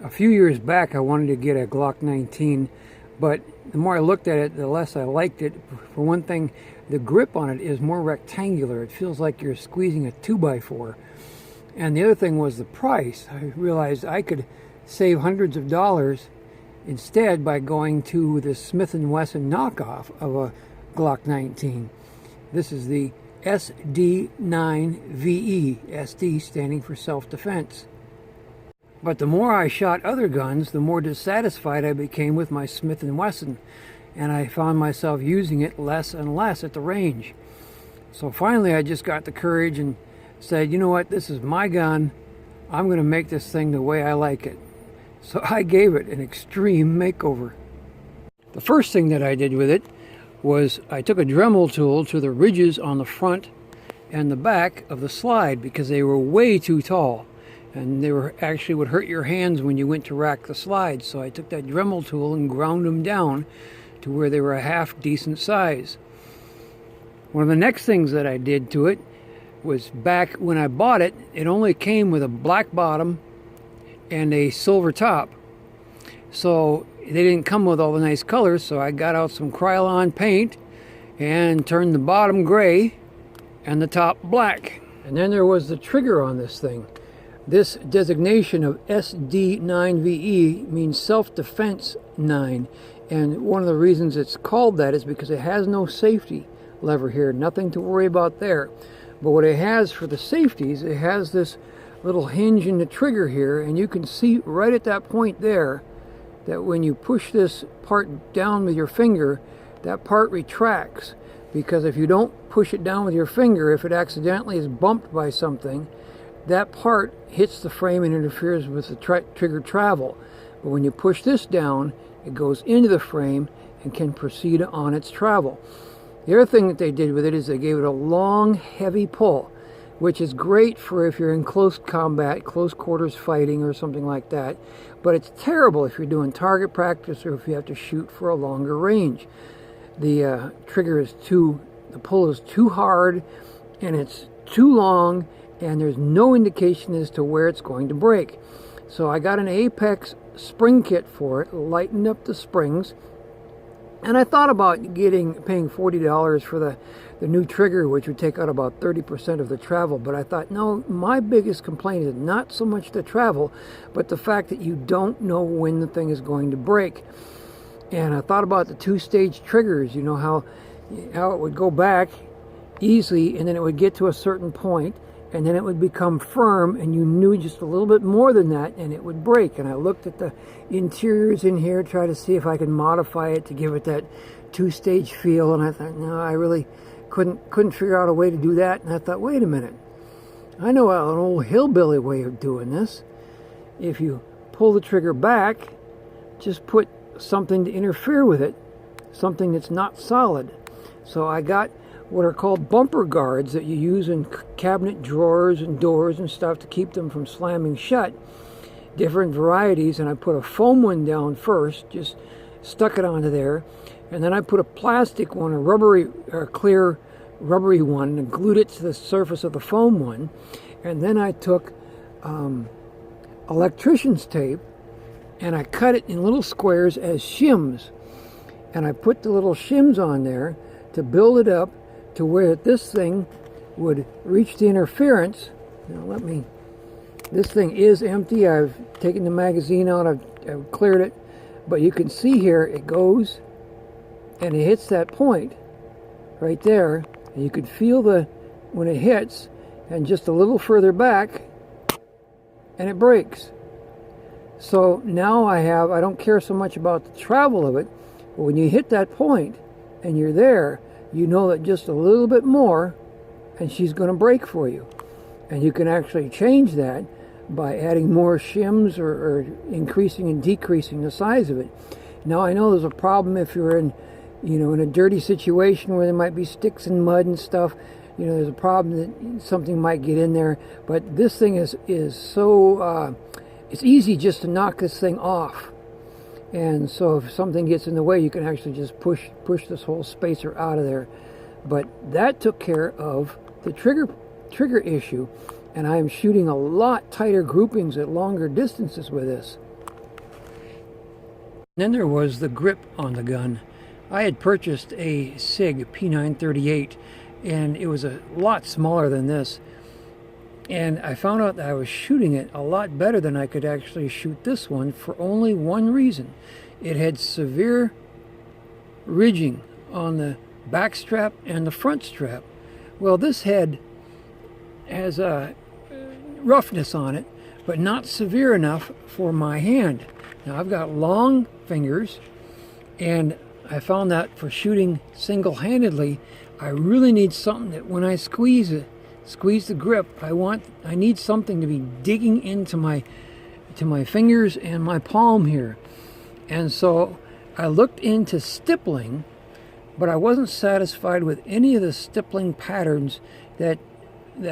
A few years back I wanted to get a Glock 19, but the more I looked at it, the less I liked it. For one thing, the grip on it is more rectangular. It feels like you're squeezing a 2x4. And the other thing was the price. I realized I could save hundreds of dollars instead by going to the Smith & Wesson knockoff of a Glock 19. This is the SD9 VE, SD standing for self-defense. But the more I shot other guns, the more dissatisfied I became with my Smith & Wesson, and I found myself using it less and less at the range. So finally I just got the courage and said, you know what, this is my gun. I'm going to make this thing the way I like it. So I gave it an extreme makeover. The first thing that I did with it was I took a Dremel tool to the ridges on the front and the back of the slide because they were way too tall. And they were actually would hurt your hands when you went to rack the slides. So I took that Dremel tool and ground them down to where they were a half decent size. One of the next things that I did to it was, back when I bought it, it only came with a black bottom and a silver top. So they didn't come with all the nice colors, so I got out some Krylon paint and turned the bottom gray and the top black. And then there was the trigger on this thing. This designation of SD9VE means self-defense 9, and one of the reasons it's called that is because it has no safety lever here, nothing to worry about there. But what it has for the safeties, it has this little hinge in the trigger here, and you can see right at that point there that when you push this part down with your finger, that part retracts, because if you don't push it down with your finger, if it accidentally is bumped by something, that part hits the frame and interferes with the trigger travel. But when you push this down, it goes into the frame and can proceed on its travel. The other thing that they did with it is they gave it a long, heavy pull, which is great for if you're in close combat, close quarters fighting or something like that. But it's terrible if you're doing target practice or if you have to shoot for a longer range. The the pull is too hard and it's too long, and there's no indication as to where it's going to break. So I got an Apex spring kit for it, lightened up the springs, and I thought about paying $40 for the new trigger, which would take out about 30% of the travel. But I thought, no, my biggest complaint is not so much the travel, but the fact that you don't know when the thing is going to break. And I thought about the two-stage triggers, you know, how it would go back easily, and then it would get to a certain point, and then it would become firm, and you knew just a little bit more than that, and it would break. And I looked at the interiors in here, tried to see if I could modify it to give it that two-stage feel, and I thought, no, I really couldn't figure out a way to do that. And I thought, wait a minute, I know an old hillbilly way of doing this. If you pull the trigger back, just put something to interfere with it, something that's not solid. So I got what are called bumper guards that you use in cabinet drawers and doors and stuff to keep them from slamming shut. Different varieties, and I put a foam one down first, just stuck it onto there, and then I put a plastic one, a rubbery or clear rubbery one, and glued it to the surface of the foam one. And then I took electrician's tape and I cut it in little squares as shims, and I put the little shims on there to build it up to where this thing would reach the interference. Now this thing is empty. I've taken the magazine out, I've cleared it, but you can see here it goes and it hits that point right there, and you could feel when it hits, and just a little further back and it breaks. So now I don't care so much about the travel of it, but when you hit that point and you're there, you know that just a little bit more and she's going to break for you. And you can actually change that by adding more shims or increasing and decreasing the size of it. Now I know there's a problem if you're in a dirty situation where there might be sticks and mud and stuff. There's a problem that something might get in there. But this thing is so it's easy just to knock this thing off. And so if something gets in the way, you can actually just push this whole spacer out of there. But that took care of the trigger issue, and I am shooting a lot tighter groupings at longer distances with this. Then there was the grip on the gun. I had purchased a SIG P938 and it was a lot smaller than this. And I found out that I was shooting it a lot better than I could actually shoot this one for only one reason. It had severe ridging on the back strap and the front strap. Well, this head has a roughness on it, but not severe enough for my hand. Now, I've got long fingers, and I found that for shooting single-handedly, I really need something that when I squeeze the grip, I need something to be digging into my fingers and my palm here. And so I looked into stippling, but I wasn't satisfied with any of the stippling patterns that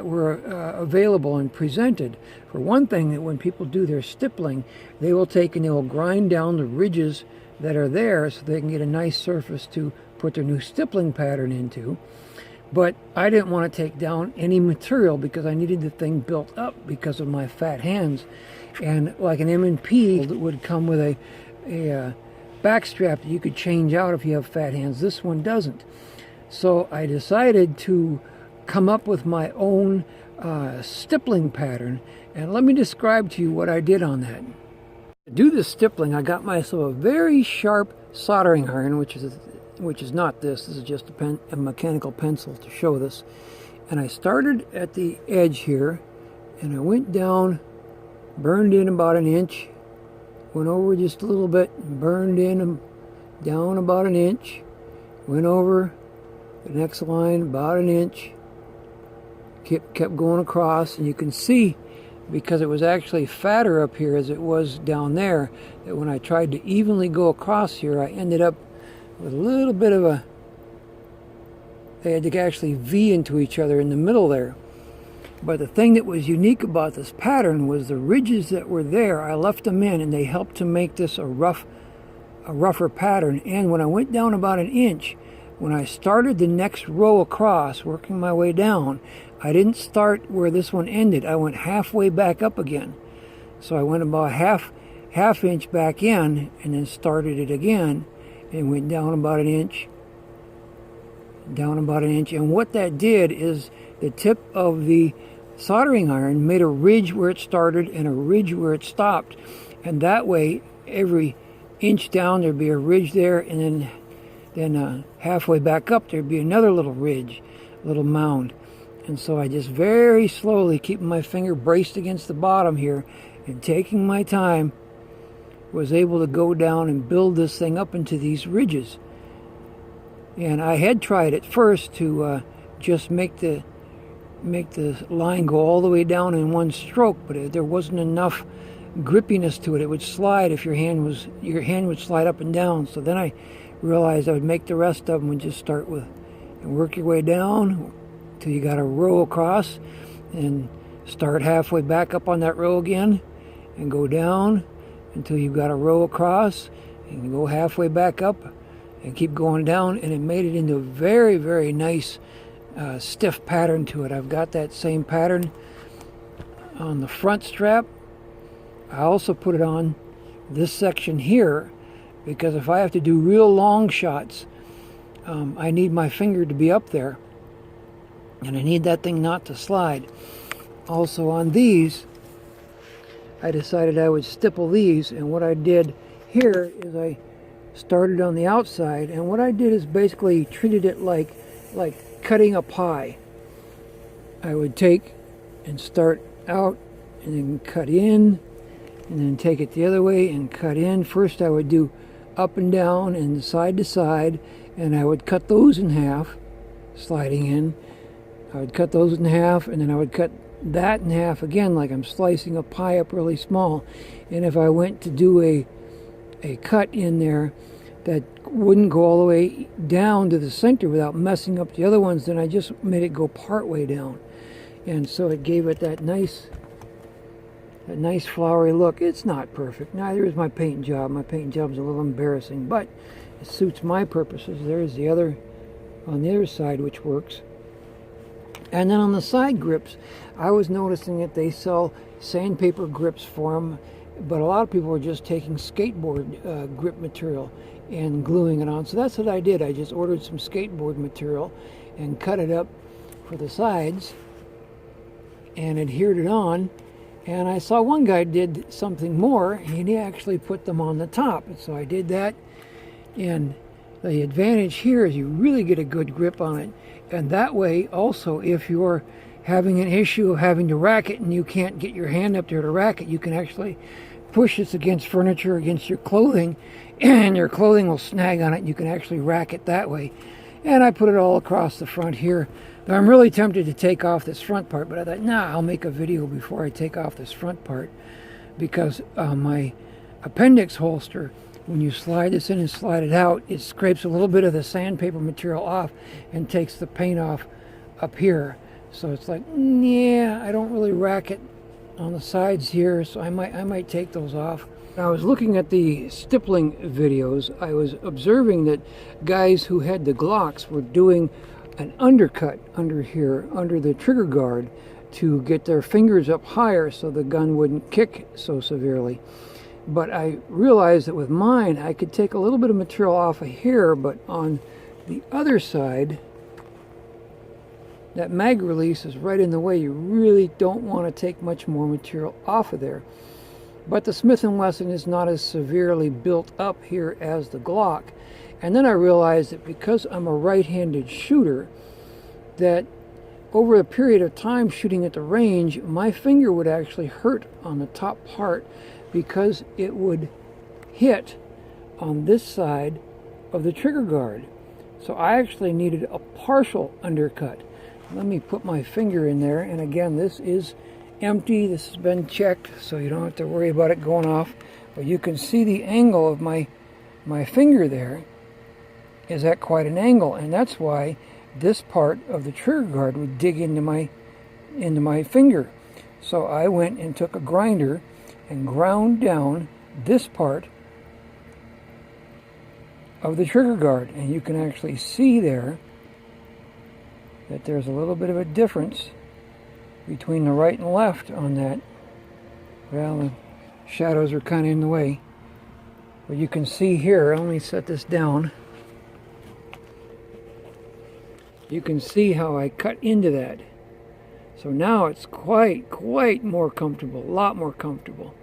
were available and presented. For one thing, that when people do their stippling, they will take and they will grind down the ridges that are there so they can get a nice surface to put their new stippling pattern into. But I didn't want to take down any material because I needed the thing built up because of my fat hands. And like an M&P, it would come with a back strap that you could change out if you have fat hands. This one doesn't. So I decided to come up with my own stippling pattern, and let me describe to you what I did on that. To do the stippling, I got myself a very sharp soldering iron, which is not this. This is just a mechanical pencil to show this. And I started at the edge here, and I went down, burned in about an inch, went over just a little bit, burned in down about an inch, went over the next line about an inch, kept going across, and you can see, because it was actually fatter up here as it was down there, that when I tried to evenly go across here, I ended up with a little bit of they had to actually V into each other in the middle there. But the thing that was unique about this pattern was the ridges that were there. I left them in, and they helped to make this a rougher pattern. And when I went down about an inch, when I started the next row across, working my way down, I didn't start where this one ended. I went halfway back up again. So I went about half inch back in, and then started it again, and went down about an inch, down about an inch. And what that did is the tip of the soldering iron made a ridge where it started and a ridge where it stopped. And that way, every inch down, there'd be a ridge there, and then halfway back up, there'd be another little ridge, a little mound. And so I just very slowly, keeping my finger braced against the bottom here and taking my time, was able to go down and build this thing up into these ridges. And I had tried at first to just make the line go all the way down in one stroke, but there wasn't enough grippiness to it. It would slide if your hand would slide up and down. So then I realized I would make the rest of them and just start with and work your way down till you got a row across, and start halfway back up on that row again and go down until you've got a row across, and you go halfway back up and keep going down, and it made it into a very, very nice stiff pattern to it. I've got that same pattern on the front strap. I also put it on this section here because if I have to do real long shots, I need my finger to be up there, and I need that thing not to slide. Also on these, I decided I would stipple these, and what I did here is I started on the outside, and what I did is basically treated it like cutting a pie. I would take and start out and then cut in, and then take it the other way and cut in. First I would do up and down and side to side, and I would cut those in half, sliding in. I would cut those in half, and then I would cut that in half again, like I'm slicing a pie up really small. And if I went to do a cut in there that wouldn't go all the way down to the center without messing up the other ones, then I just made it go part way down. And so it gave it that nice flowery look. It's not perfect. Neither is my paint job. My paint job's a little embarrassing, but it suits my purposes. There's the other on the other side, which works. And then on the side grips, I was noticing that they sell sandpaper grips for them but a lot of people were just taking skateboard grip material and gluing it on. So that's what I did. I just ordered some skateboard material and cut it up for the sides and adhered it on. And I saw one guy did something more, and he actually put them on the top. And so I did that. And the advantage here is you really get a good grip on it. And that way also, if you're having an issue of having to rack it and you can't get your hand up there to rack it, you can actually push this against furniture, against your clothing, and your clothing will snag on it. You can actually rack it that way. And I put it all across the front here. But I'm really tempted to take off this front part, but I thought, nah, I'll make a video before I take off this front part, because my appendix holster, when you slide this in and slide it out, it scrapes a little bit of the sandpaper material off and takes the paint off up here. So it's like, yeah, I don't really rack it on the sides here, so I might take those off. I was looking at the stippling videos. I was observing that guys who had the Glocks were doing an undercut under here, under the trigger guard, to get their fingers up higher so the gun wouldn't kick so severely. But I realized that with mine, I could take a little bit of material off of here, but on the other side, that mag release is right in the way. You really don't want to take much more material off of there. But the Smith & Wesson is not as severely built up here as the Glock. And then I realized that because I'm a right-handed shooter, that over a period of time shooting at the range, my finger would actually hurt on the top part, because it would hit on this side of the trigger guard. So I actually needed a partial undercut. Let me put my finger in there, and again, this is empty. This has been checked, so you don't have to worry about it going off. But you can see the angle of my finger there is at quite an angle, and that's why this part of the trigger guard would dig into my finger. So I went and took a grinder and ground down this part of the trigger guard, and you can actually see there that there's a little bit of a difference between the right and left on that. Well, the shadows are kind of in the way, but you can see here, let me set this down. You can see how I cut into that. So now it's quite more comfortable, a lot more comfortable.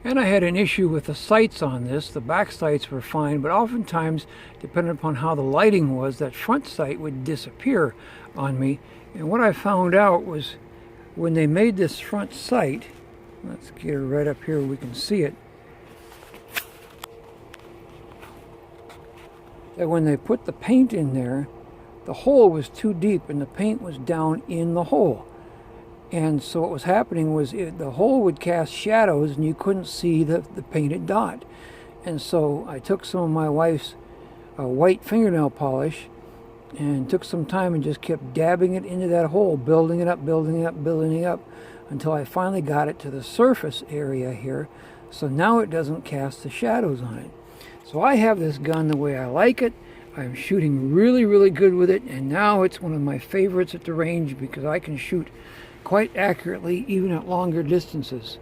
And I had an issue with the sights on this. The back sights were fine, but oftentimes, depending upon how the lighting was, that front sight would disappear on me. And what I found out was when they made this front sight, let's get her right up here where we can see it, that when they put the paint in there, the hole was too deep and the paint was down in the hole. And so what was happening was the hole would cast shadows and you couldn't see the painted dot. And so I took some of my wife's white fingernail polish and took some time and just kept dabbing it into that hole, building it up, building it up, building it up, until I finally got it to the surface area here. So now it doesn't cast the shadows on it. So I have this gun the way I like it. I'm shooting really good with it, and now it's one of my favorites at the range because I can shoot quite accurately even at longer distances.